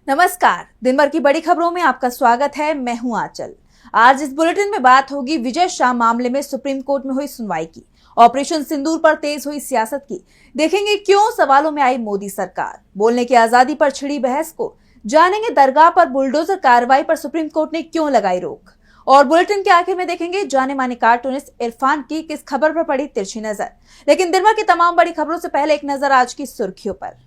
नमस्कार, दिन भर की बड़ी खबरों में आपका स्वागत है। मैं हूं आंचल। आज इस बुलेटिन में बात होगी विजय शाह मामले में सुप्रीम कोर्ट में हुई सुनवाई की, ऑपरेशन सिंदूर पर तेज हुई सियासत की, देखेंगे क्यों सवालों में आई मोदी सरकार, बोलने की आजादी पर छिड़ी बहस को, जानेंगे दरगाह पर बुलडोजर कार्रवाई पर सुप्रीम कोर्ट ने क्यों लगाई रोक, और बुलेटिन के आखिर में देखेंगे जाने माने कार्टूनिस्ट इरफान की किस खबर पर पड़ी तिरछी नजर। लेकिन दिन भर की तमाम बड़ी खबरों से पहले एक नजर आज की सुर्खियों पर।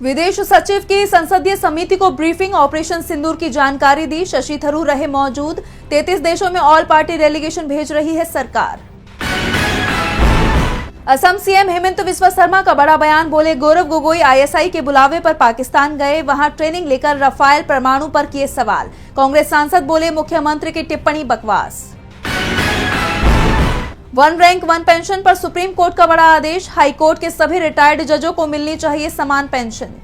विदेश सचिव की संसदीय समिति को ब्रीफिंग, ऑपरेशन सिंदूर की जानकारी दी, शशि थरूर रहे मौजूद। 33 देशों में ऑल पार्टी डेलीगेशन भेज रही है सरकार। असम सीएम हेमंत बिस्वा शर्मा का बड़ा बयान, बोले गौरव गोगोई आईएसआई के बुलावे पर पाकिस्तान गए, वहां ट्रेनिंग लेकर रफाल परमाणु पर किए सवाल। कांग्रेस सांसद बोले मुख्यमंत्री की टिप्पणी बकवास। वन रैंक वन पेंशन पर सुप्रीम कोर्ट का बड़ा आदेश, हाई कोर्ट के सभी रिटायर्ड जजों को मिलनी चाहिए समान पेंशन।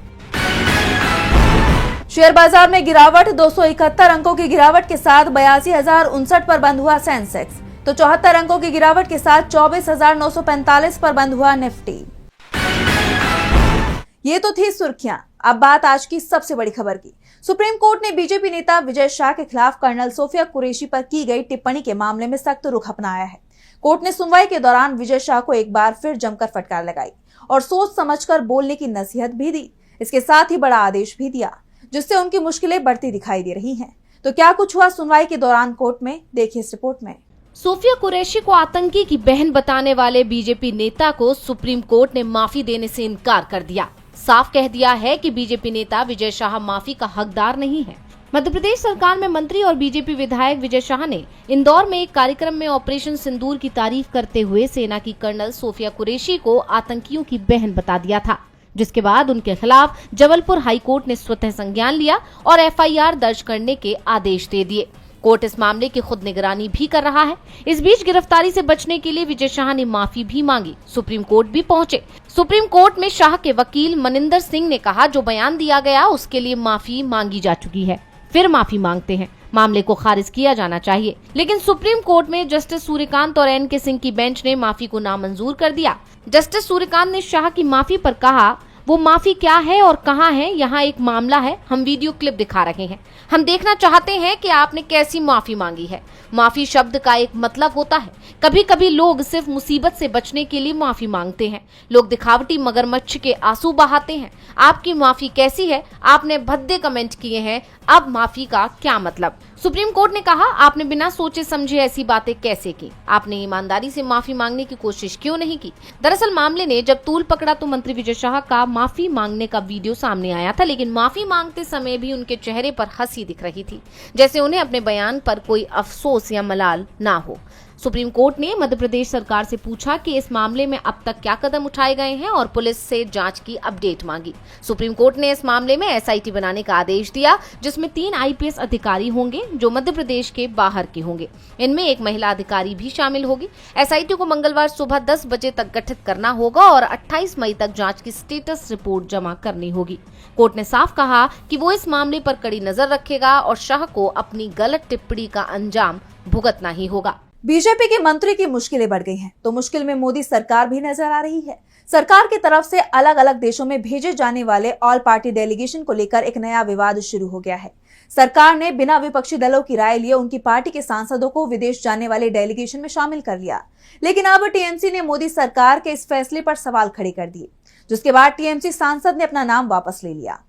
शेयर बाजार में गिरावट, 271 अंकों की गिरावट के साथ 82,059 पर बंद हुआ सेंसेक्स, तो 74 अंकों की गिरावट के साथ 24,945 पर बंद हुआ निफ्टी। ये तो थी सुर्खियां। अब बात आज की सबसे बड़ी खबर की। सुप्रीम कोर्ट ने बीजेपी नेता विजय शाह के खिलाफ कर्नल सोफिया कुरैशी पर की गई टिप्पणी के मामले में सख्त रुख अपनाया है। कोर्ट ने सुनवाई के दौरान विजय शाह को एक बार फिर जमकर फटकार लगाई और सोच समझकर बोलने की नसीहत भी दी। इसके साथ ही बड़ा आदेश भी दिया, जिससे उनकी मुश्किलें बढ़ती दिखाई दे रही हैं। तो क्या कुछ हुआ सुनवाई के दौरान कोर्ट में, देखिए इस रिपोर्ट में। सोफिया कुरैशी को आतंकी की बहन बताने वाले बीजेपी नेता को सुप्रीम कोर्ट ने माफी देने से इनकार कर दिया। साफ कह दिया है कि बीजेपी नेता विजय शाह माफी का हकदार नहीं है। मध्य प्रदेश सरकार में मंत्री और बीजेपी विधायक विजय शाह ने इंदौर में एक कार्यक्रम में ऑपरेशन सिंदूर की तारीफ करते हुए सेना की कर्नल सोफिया कुरैशी को आतंकियों की बहन बता दिया था, जिसके बाद उनके खिलाफ जबलपुर हाई कोर्ट ने स्वतः संज्ञान लिया और एफआईआर दर्ज करने के आदेश दे दिए। कोर्ट इस मामले की खुद निगरानी भी कर रहा है। इस बीच गिरफ्तारी से बचने के लिए विजय शाह ने माफी भी मांगी, सुप्रीम कोर्ट भी पहुंचे। सुप्रीम कोर्ट में शाह के वकील मनिंदर सिंह ने कहा, जो बयान दिया गया उसके लिए माफी मांगी जा चुकी है, फिर माफी मांगते हैं, मामले को खारिज किया जाना चाहिए। लेकिन सुप्रीम कोर्ट में जस्टिस सूर्यकांत और एन के सिंह की बेंच ने माफी को नामंजूर कर दिया। जस्टिस सूर्यकांत ने शाह की माफी पर कहा, वो माफी क्या है और कहाँ है, यहाँ एक मामला है, हम वीडियो क्लिप दिखा रहे हैं, हम देखना चाहते हैं कि आपने कैसी माफी मांगी है। माफी शब्द का एक मतलब होता है। कभी कभी लोग सिर्फ मुसीबत से बचने के लिए माफी मांगते हैं। लोग दिखावटी मगरमच्छ के आंसू बहाते हैं। आपकी माफी कैसी है? आपने भद्दे कमेंट किए हैं, अब माफी का क्या मतलब? सुप्रीम कोर्ट ने कहा, आपने बिना सोचे समझे ऐसी बातें कैसे की? आपने ईमानदारी से माफी मांगने की कोशिश क्यों नहीं की? दरअसल मामले ने जब तूल पकड़ा तो मंत्री विजय शाह का माफी मांगने का वीडियो सामने आया था, लेकिन माफी मांगते समय भी उनके चेहरे पर हंसी दिख रही थी, जैसे उन्हें अपने बयान पर कोई अफसोस या मलाल ना हो। सुप्रीम कोर्ट ने मध्य प्रदेश सरकार से पूछा कि इस मामले में अब तक क्या कदम उठाए गए हैं और पुलिस से जांच की अपडेट मांगी। सुप्रीम कोर्ट ने इस मामले में एसआईटी बनाने का आदेश दिया, जिसमें 3 आईपीएस अधिकारी होंगे जो मध्य प्रदेश के बाहर के होंगे। इनमें एक महिला अधिकारी भी शामिल होगी। एसआईटी को मंगलवार सुबह 10 बजे तक गठित करना होगा और 28 मई तक जांच की स्टेटस रिपोर्ट जमा करनी होगी। कोर्ट ने साफ कहा कि वो इस मामले पर कड़ी नजर रखेगा और शाह को अपनी गलत टिप्पणी का अंजाम भुगतना ही होगा। बीजेपी के मंत्री की मुश्किलें बढ़ गई हैं, तो मुश्किल में मोदी सरकार भी नजर आ रही है। सरकार की तरफ से अलग अलग देशों में भेजे जाने वाले ऑल पार्टी डेलीगेशन को लेकर एक नया विवाद शुरू हो गया है। सरकार ने बिना विपक्षी दलों की राय लिए उनकी पार्टी के सांसदों को विदेश जाने वाले डेलीगेशन में शामिल कर लिया। लेकिन अब टीएमसी ने मोदी सरकार के इस फैसले पर सवाल खड़े कर दिए, जिसके बाद टीएमसी सांसद ने अपना नाम वापस ले लिया।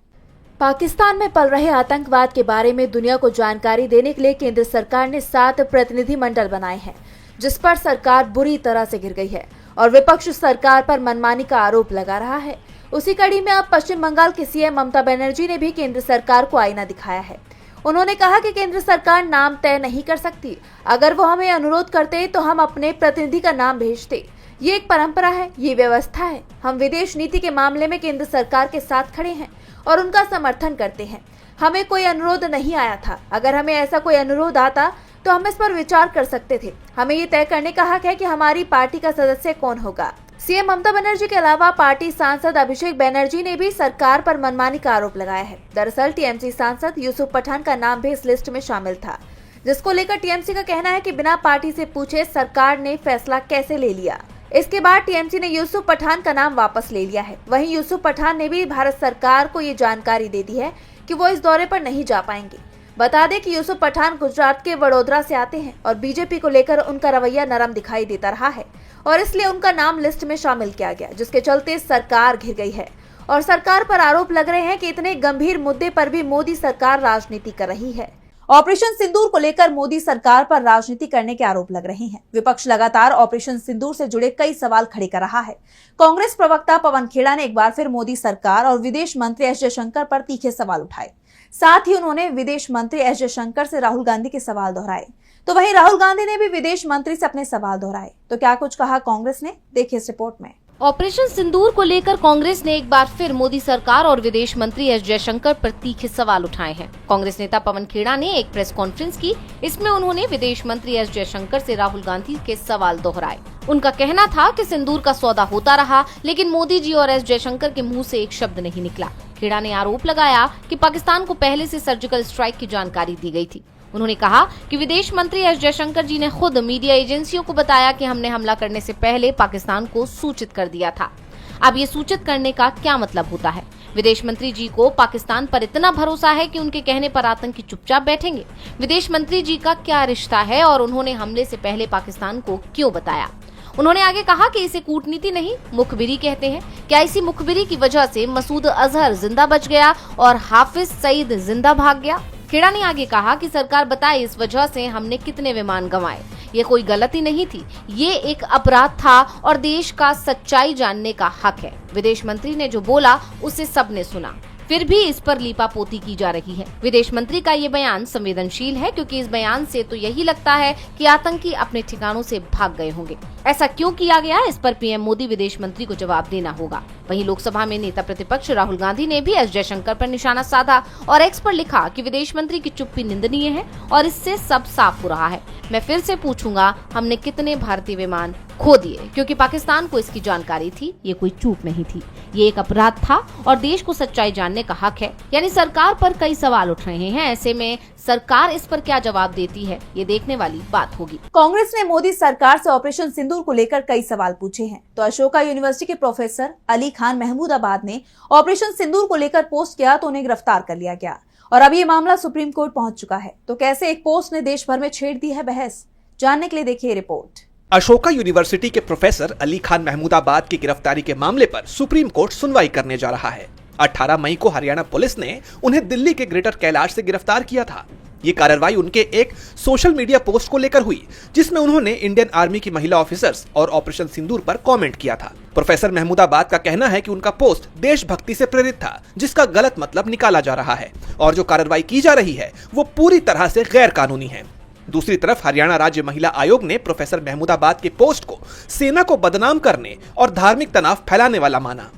पाकिस्तान में पल रहे आतंकवाद के बारे में दुनिया को जानकारी देने के लिए केंद्र सरकार ने 7 प्रतिनिधि मंडल बनाए हैं, जिस पर सरकार बुरी तरह से गिर गई है और विपक्ष सरकार पर मनमानी का आरोप लगा रहा है। उसी कड़ी में अब पश्चिम बंगाल की सीएम ममता बनर्जी ने भी केंद्र सरकार को आईना दिखाया है। उन्होंने कहा कि केंद्र सरकार नाम तय नहीं कर सकती, अगर वो हमें अनुरोध करते तो हम अपने प्रतिनिधि का नाम भेजते। ये एक परंपरा है, ये व्यवस्था है। हम विदेश नीति के मामले में केंद्र सरकार के साथ खड़े हैं और उनका समर्थन करते हैं। हमें कोई अनुरोध नहीं आया था, अगर हमें ऐसा कोई अनुरोध आता तो हम इस पर विचार कर सकते थे। हमें ये तय करने का हक है कि हमारी पार्टी का सदस्य कौन होगा। सीएम ममता बनर्जी के अलावा पार्टी सांसद अभिषेक बनर्जी ने भी सरकार पर मनमानी का आरोप लगाया है। दरअसल टीएमसी सांसद यूसुफ पठान का नाम भी इस लिस्ट में शामिल था, जिसको लेकर टीएमसी का कहना है कि बिना पार्टी से पूछे सरकार ने फैसला कैसे ले लिया। इसके बाद टीएमसी ने यूसुफ पठान का नाम वापस ले लिया है। वहीं यूसुफ पठान ने भी भारत सरकार को ये जानकारी दे दी है कि वो इस दौरे पर नहीं जा पाएंगे। बता दें कि यूसुफ पठान गुजरात के वडोदरा से आते हैं और बीजेपी को लेकर उनका रवैया नरम दिखाई देता रहा है और इसलिए उनका नाम लिस्ट में शामिल किया गया, जिसके चलते सरकार घिर गई है और सरकार पर आरोप लग रहे हैं कि इतने गंभीर मुद्दे पर भी मोदी सरकार राजनीति कर रही है। ऑपरेशन सिंदूर को लेकर मोदी सरकार पर राजनीति करने के आरोप लग रहे हैं। विपक्ष लगातार ऑपरेशन सिंदूर से जुड़े कई सवाल खड़े कर रहा है। कांग्रेस प्रवक्ता पवन खेड़ा ने एक बार फिर मोदी सरकार और विदेश मंत्री एस जयशंकर पर तीखे सवाल उठाए। साथ ही उन्होंने विदेश मंत्री एस जयशंकर से राहुल गांधी के सवाल दोहराए, तो वहीं राहुल गांधी ने भी विदेश मंत्री से अपने सवाल दोहराए। तो क्या कुछ कहा कांग्रेस ने, देखिए इस रिपोर्ट में। ऑपरेशन सिंदूर को लेकर कांग्रेस ने एक बार फिर मोदी सरकार और विदेश मंत्री एस जयशंकर पर तीखे सवाल उठाए हैं। कांग्रेस नेता पवन खेड़ा ने एक प्रेस कॉन्फ्रेंस की। इसमें उन्होंने विदेश मंत्री एस जयशंकर से राहुल गांधी के सवाल दोहराए। उनका कहना था कि सिंदूर का सौदा होता रहा, लेकिन मोदी जी और एस जयशंकर के मुंह से एक शब्द नहीं निकला। खेड़ा ने आरोप लगाया कि पाकिस्तान को पहले से सर्जिकल स्ट्राइक की जानकारी दी गई थी। उन्होंने कहा कि विदेश मंत्री एस जयशंकर जी ने खुद मीडिया एजेंसियों को बताया कि हमने हमला करने से पहले पाकिस्तान को सूचित कर दिया था। अब ये सूचित करने का क्या मतलब होता है? विदेश मंत्री जी को पाकिस्तान पर इतना भरोसा है कि उनके कहने पर आतंकी चुपचाप बैठेंगे? विदेश मंत्री जी का क्या रिश्ता है और उन्होंने हमले से पहले पाकिस्तान को क्यों बताया? उन्होंने आगे कहा कि इसे कूटनीति नहीं, मुखबिरी कहते हैं। क्या इसी मुखबिरी की वजह से मसूद अजहर जिंदा बच गया और हाफिज सईद जिंदा भाग गया? खेड़ा ने आगे कहा कि सरकार बताए इस वजह से हमने कितने विमान गंवाए। ये कोई गलती नहीं थी, ये एक अपराध था और देश का सच्चाई जानने का हक है। विदेश मंत्री ने जो बोला उसे सबने सुना, फिर भी इस पर लीपापोती की जा रही है। विदेश मंत्री का ये बयान संवेदनशील है क्योंकि इस बयान से तो यही लगता है कि आतंकी अपने ठिकानों से भाग गए होंगे। ऐसा क्यों किया गया, इस पर पीएम मोदी विदेश मंत्री को जवाब देना होगा। वहीं लोकसभा में नेता प्रतिपक्ष राहुल गांधी ने भी एस जयशंकर पर निशाना साधा और एक्स पर लिखा कि विदेश मंत्री की चुप्पी निंदनीय है और इससे सब साफ हो रहा है। मैं फिर से पूछूंगा, हमने कितने भारतीय विमान खो दिए? क्योंकि पाकिस्तान को इसकी जानकारी थी, ये कोई चूक नहीं थी, ये एक अपराध था और देश को सच्चाई जानने का हक है। यानी सरकार पर कई सवाल उठ रहे हैं, ऐसे में सरकार इस पर क्या जवाब देती है, ये देखने वाली बात होगी। कांग्रेस ने मोदी सरकार से ऑपरेशन सिंदूर को लेकर कई सवाल पूछे हैं। तो अशोका यूनिवर्सिटी के प्रोफेसर अली खान महमूदाबाद ने ऑपरेशन सिंदूर को लेकर पोस्ट किया तो उन्हें गिरफ्तार कर लिया गया और अब ये मामला सुप्रीम कोर्ट पहुंच चुका है। तो कैसे एक पोस्ट ने देश भर में छेड़ दी है बहस, जानने के लिए देखिए रिपोर्ट। अशोका यूनिवर्सिटी के प्रोफेसर अली खान महमूदाबाद की गिरफ्तारी के मामले पर सुप्रीम कोर्ट सुनवाई करने जा रहा है। 18 मई को हरियाणा पुलिस ने उन्हें दिल्ली के ग्रेटर कैलाश से गिरफ्तार किया था। ये कार्रवाई उनके एक सोशल मीडिया पोस्ट को लेकर हुई, जिसमें उन्होंने इंडियन आर्मी की महिला ऑफिसर्स और ऑपरेशन सिंदूर पर कमेंट किया था। प्रोफेसर महमूदाबाद का कहना है कि उनका पोस्ट देशभक्ति से प्रेरित था, जिसका गलत मतलब निकाला जा रहा है और जो कार्रवाई की जा रही है वो पूरी तरह से गैर कानूनी है। दूसरी तरफ हरियाणा राज्य महिला आयोग ने प्रोफेसर महमूदाबाद के पोस्ट को सेना को बदनाम करने और धार्मिक तनाव फैलाने वाला माना।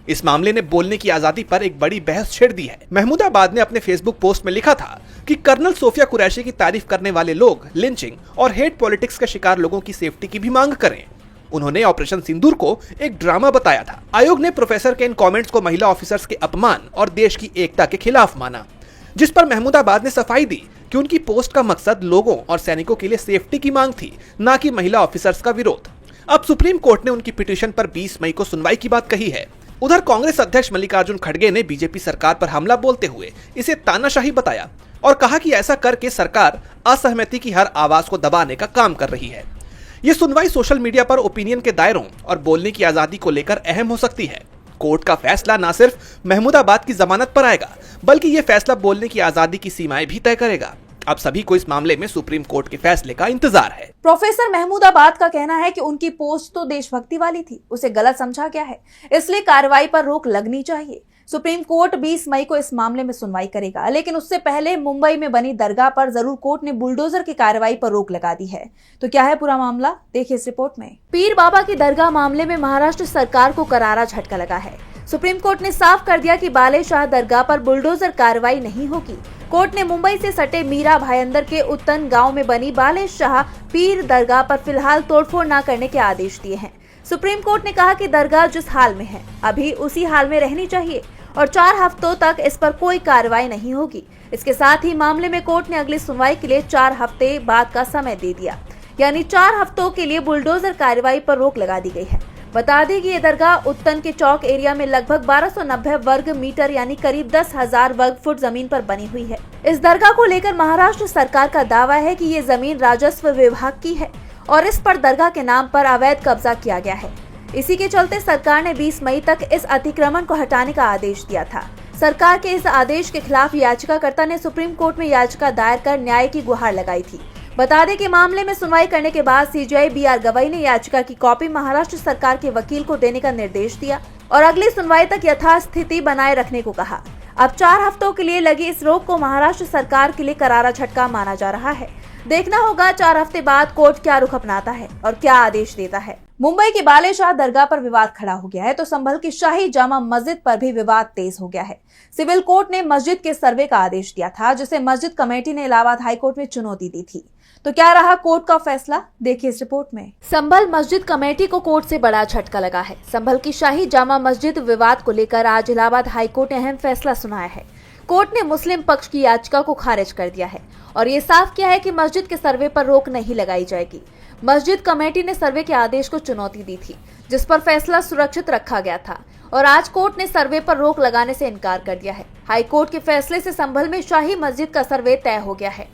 इस मामले ने बोलने की आजादी पर एक बड़ी बहस छेड़ दी है। महमूदाबाद ने अपने फेसबुक पोस्ट में लिखा था कि कर्नल सोफिया कुरैशी की तारीफ करने वाले लोग लिंचिंग और हेट पॉलिटिक्स का शिकार लोगों की सेफ्टी की भी मांग करें। उन्होंने ऑपरेशन सिंदूर को एक ड्रामा बताया था। आयोग ने प्रोफेसर के इन कमेंट्स को महिला ऑफिसर्स के अपमान और देश की एकता के खिलाफ माना, जिस पर महमूदाबाद ने सफाई दी कि उनकी पोस्ट का मकसद लोगों और सैनिकों के लिए सेफ्टी की मांग थी, न कि महिला ऑफिसर्स का विरोध। अब सुप्रीम कोर्ट ने उनकी पिटीशन पर 20 मई को सुनवाई की बात कही है। उधर कांग्रेस अध्यक्ष मल्लिकार्जुन खड़गे ने बीजेपी सरकार पर हमला बोलते हुए इसे तानाशाही बताया और कहा कि ऐसा करके सरकार असहमति की हर आवाज को दबाने का काम कर रही है। ये सुनवाई सोशल मीडिया पर ओपिनियन के दायरों और बोलने की आजादी को लेकर अहम हो सकती है। कोर्ट का फैसला न सिर्फ महमूदाबाद की जमानत पर आएगा, बल्कि ये फैसला बोलने की आजादी की सीमाएं भी तय करेगा। अब सभी को इस मामले में सुप्रीम कोर्ट के फैसले का इंतजार है। प्रोफेसर महमूदाबाद का कहना है कि उनकी पोस्ट तो देशभक्ति वाली थी, उसे गलत समझा गया है, इसलिए कार्रवाई पर रोक लगनी चाहिए। सुप्रीम कोर्ट 20 मई को इस मामले में सुनवाई करेगा, लेकिन उससे पहले मुंबई में बनी दरगाह पर जरूर कोर्ट ने बुलडोजर की कार्रवाई पर रोक लगा दी है। तो क्या है पूरा मामला, देखिए इस रिपोर्ट में। पीर बाबा की दरगाह मामले में महाराष्ट्र सरकार को करारा झटका लगा है। सुप्रीम कोर्ट ने साफ कर दिया कि बाले शाह दरगाह पर बुलडोजर कार्रवाई नहीं होगी। कोर्ट ने मुंबई से सटे मीरा भाईंदर के उत्तन गांव में बनी बाले शाह पीर दरगाह पर फिलहाल तोड़फोड़ न करने के आदेश दिए हैं। सुप्रीम कोर्ट ने कहा कि दरगाह जिस हाल में है अभी उसी हाल में रहनी चाहिए और 4 हफ्तों तक इस पर कोई कार्रवाई नहीं होगी। इसके साथ ही मामले में कोर्ट ने अगली सुनवाई के लिए 4 हफ्ते बाद का समय दे दिया। यानी 4 हफ्तों के लिए बुलडोजर कार्रवाई पर रोक लगा दी गई है। बता दें कि ये दरगाह उत्तन के चौक एरिया में लगभग 1290 वर्ग मीटर यानी करीब 10,000 वर्ग फुट जमीन पर बनी हुई है। इस दरगाह को लेकर महाराष्ट्र सरकार का दावा है कि ये जमीन राजस्व विभाग की है और इस पर दरगाह के नाम पर अवैध कब्जा किया गया है। इसी के चलते सरकार ने 20 मई तक इस अतिक्रमण को हटाने का आदेश दिया था। सरकार के इस आदेश के खिलाफ याचिकाकर्ता ने सुप्रीम कोर्ट में याचिका दायर कर न्याय की गुहार लगाई थी। बता दें कि मामले में सुनवाई करने के बाद सीजेआई BR गवई ने याचिका की कॉपी महाराष्ट्र सरकार के वकील को देने का निर्देश दिया और अगली सुनवाई तक यथास्थिति बनाए रखने को कहा। अब 4 हफ्तों के लिए लगी इस रोक को महाराष्ट्र सरकार के लिए करारा झटका माना जा रहा है। देखना होगा 4 हफ्ते बाद कोर्ट क्या रुख अपनाता है और क्या आदेश देता है। मुंबई की बालेशाह दरगाह पर विवाद खड़ा हो गया है तो संभल की शाही जामा मस्जिद पर भी विवाद तेज हो गया है। सिविल कोर्ट ने मस्जिद के सर्वे का आदेश दिया था, जिसे मस्जिद कमेटी ने इलाहाबाद हाईकोर्ट में चुनौती दी थी। तो क्या रहा कोर्ट का फैसला, देखिए इस रिपोर्ट में। संभल मस्जिद कमेटी को कोर्ट से बड़ा झटका लगा है। संभल की शाही जामा मस्जिद विवाद को लेकर आज इलाहाबाद हाईकोर्ट ने अहम फैसला सुनाया है। कोर्ट ने मुस्लिम पक्ष की याचिका को खारिज कर दिया है और ये साफ किया है कि मस्जिद के सर्वे पर रोक नहीं लगाई जाएगी। मस्जिद कमेटी ने सर्वे के आदेश को चुनौती दी थी, जिस पर फैसला सुरक्षित रखा गया था और आज कोर्ट ने सर्वे पर रोक लगाने से इनकार कर दिया है। हाई कोर्ट के फैसले से संभल में शाही मस्जिद का सर्वे तय हो गया है।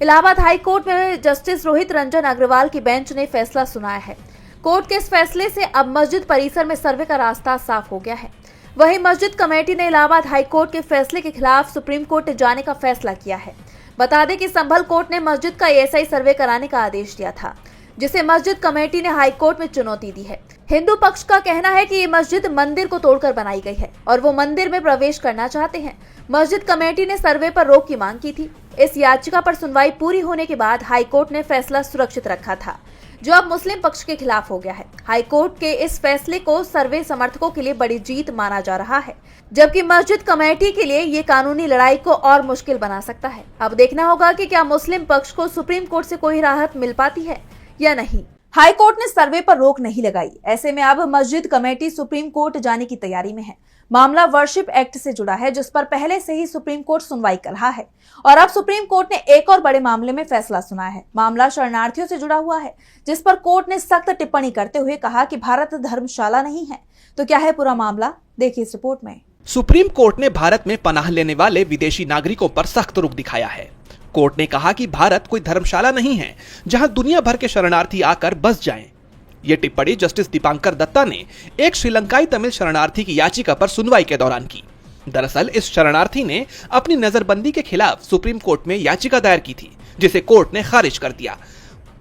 इलाहाबाद हाई कोर्ट में जस्टिस रोहित रंजन अग्रवाल की बेंच ने फैसला सुनाया है। कोर्ट के इस फैसले से अब मस्जिद परिसर में सर्वे का रास्ता साफ हो गया है। वहीं मस्जिद कमेटी ने इलाहाबाद हाई कोर्ट के फैसले के खिलाफ सुप्रीम कोर्ट जाने का फैसला किया है। बता दें कि संभल कोर्ट ने मस्जिद का ASI सर्वे कराने का आदेश दिया था, जिसे मस्जिद कमेटी ने हाई कोर्ट में चुनौती दी है। हिंदू पक्ष का कहना है कि ये मस्जिद मंदिर को तोड़कर बनाई गई है और वो मंदिर में प्रवेश करना चाहते हैं। मस्जिद कमेटी ने सर्वे पर रोक की मांग की थी। इस याचिका पर सुनवाई पूरी होने के बाद हाई कोर्ट ने फैसला सुरक्षित रखा था, जो अब मुस्लिम पक्ष के खिलाफ हो गया है। हाई कोर्ट के इस फैसले को सर्वे समर्थकों के लिए बड़ी जीत माना जा रहा है, जबकि मस्जिद कमेटी के लिए ये कानूनी लड़ाई को और मुश्किल बना सकता है। अब देखना होगा कि क्या मुस्लिम पक्ष को सुप्रीम कोर्ट से कोई राहत मिल पाती है या नहीं। हाई कोर्ट ने सर्वे पर रोक नहीं लगाई, ऐसे में अब मस्जिद कमेटी सुप्रीम कोर्ट जाने की तैयारी में है। मामला वर्शिप एक्ट से जुड़ा है, जिस पर पहले से ही सुप्रीम कोर्ट सुनवाई कर रहा है और अब सुप्रीम कोर्ट ने एक और बड़े मामले में फैसला सुनाया है। मामला शरणार्थियों से जुड़ा हुआ है, जिस पर कोर्ट ने सख्त टिप्पणी करते हुए कहा कि भारत धर्मशाला नहीं है। तो क्या है पूरा मामला, देखिए इस रिपोर्ट में। सुप्रीम कोर्ट ने भारत में पनाह लेने वाले विदेशी नागरिकों पर सख्त रुख दिखाया है। कोर्ट ने कहा कि भारत कोई धर्मशाला नहीं है जहां दुनिया भर के शरणार्थी आकर बस जाएं। ये टिप्पणी जस्टिस दीपांकर दत्ता ने एक श्रीलंकाई तमिल शरणार्थी की याचिका पर सुनवाई के दौरान की। दरअसल इस शरणार्थी ने अपनी नजरबंदी के खिलाफ सुप्रीम कोर्ट में याचिका दायर की थी, जिसे कोर्ट ने खारिज कर दिया।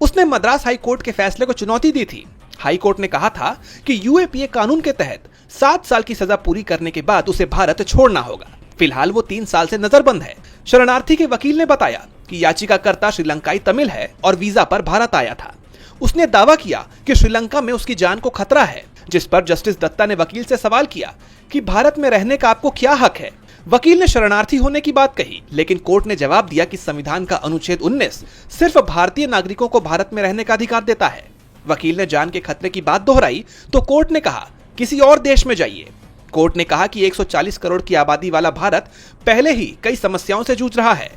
उसने मद्रास हाई कोर्ट के फैसले को चुनौती दी थी। हाई कोर्ट ने कहा था कि UAPA कानून के तहत 7 साल की सजा पूरी करने के बाद उसे भारत छोड़ना होगा। फिलहाल वो 3 साल से नजरबंद है। शरणार्थी के वकील ने बताया कि याचिकाकर्ता श्रीलंकाई तमिल है और वीजा पर भारत आया था। उसने दावा किया कि श्रीलंका में उसकी जान को खतरा है, जिस पर जस्टिस दत्ता ने वकील से सवाल किया कि भारत में रहने का आपको क्या हक है। वकील ने शरणार्थी होने की बात कही, लेकिन कोर्ट ने जवाब दिया कि संविधान का अनुच्छेद 19 सिर्फ भारतीय नागरिकों को भारत में रहने का अधिकार देता है। वकील ने जान के खतरे की बात दोहराई तो कोर्ट ने कहा किसी और देश में जाइए। कोर्ट ने कहा कि 140 करोड़ की आबादी वाला भारत पहले ही कई समस्याओं से जूझ रहा है।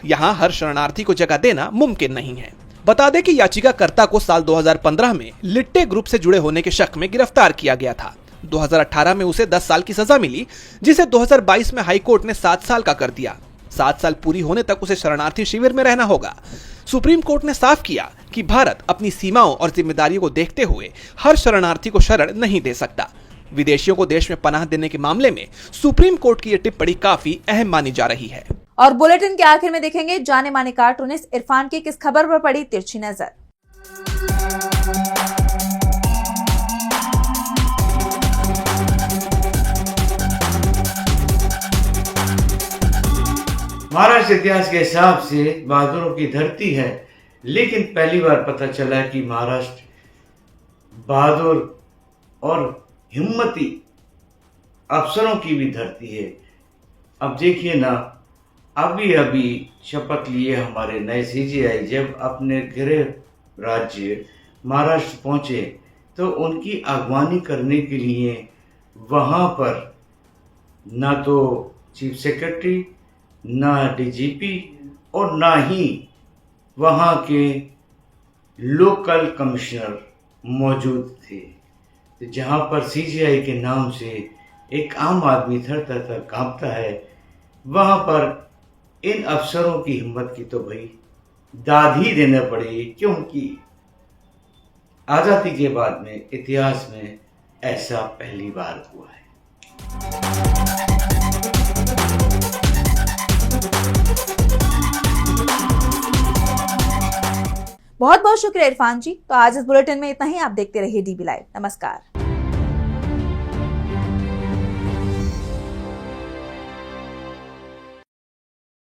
यहाँ हर शरणार्थी को जगह देना मुमकिन नहीं है। बता दें कि याचिकाकर्ता को साल 2015 में लिट्टे ग्रुप से जुड़े होने के शक में गिरफ्तार किया गया था। 2018 में उसे 10 साल की सजा मिली, जिसे 2022 में हाई कोर्ट ने 7 साल का कर दिया। 7 साल पूरी होने तक उसे शरणार्थी शिविर में रहना होगा। सुप्रीम कोर्ट ने साफ किया कि भारत अपनी सीमाओं और जिम्मेदारियों को देखते हुए हर शरणार्थी को शरण नहीं दे सकता। विदेशियों को देश में पनाह देने के मामले में सुप्रीम कोर्ट की यह टिप्पणी काफी अहम मानी जा रही है। और बुलेटिन के आखिर में देखेंगे जाने माने कार्टूनिस्ट इरफान की किस खबर पर पड़ी तिरछी नजर। महाराष्ट्र इतिहास के हिसाब से बहादुरों की धरती है, लेकिन पहली बार पता चला कि महाराष्ट्र बहादुर और हिम्मती अफसरों की भी धरती है। अब देखिए ना, अभी शपथ लिए हमारे नए CGI जब अपने गृह राज्य महाराष्ट्र पहुंचे तो उनकी अगवानी करने के लिए वहां पर ना तो चीफ सेक्रेटरी, ना DGP और ना ही वहाँ के लोकल कमिश्नर मौजूद थे। तो जहाँ पर सीजीआई के नाम से एक आम आदमी थर कांपता है, वहाँ पर इन अफसरों की हिम्मत की तो भाई दाद ही देना पड़ेगी, क्योंकि आज़ादी के बाद में इतिहास में ऐसा पहली बार हुआ है। बहुत बहुत शुक्रिया इरफान जी। तो आज इस बुलेटिन में इतना ही। आप देखते रहिए DB लाइव। नमस्कार।